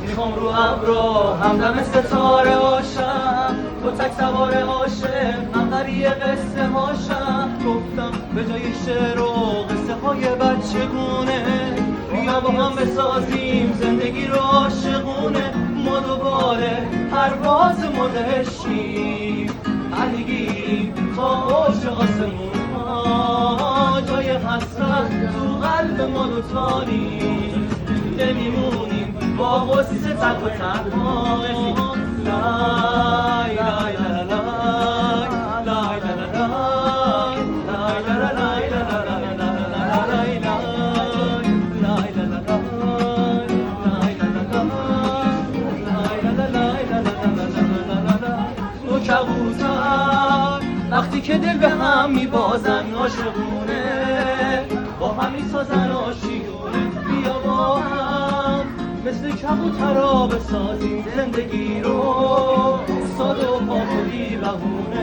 میخوام رو ابرا همدم ستاره هاشم تو تک سوار عاشق من قریه قصه هاشم گفتم به جای شعر و قصه های بچگونه بیا با هم بسازیم زندگی رو عاشقونه ما دوباره پرواز مدهشیم پرگیریم تا عرش آسمون ها جای حسرت تو قلب ما دوتا نیست نمیمونیم با غصه تک و تنها لای لای لای لای لای لای وقتی که دل به هم میبازن عاشقونه با هم میسازن آشیونه بیا با هم مثل کبوترا بسازیم زندگی رو ساده و پاک و بی بهونه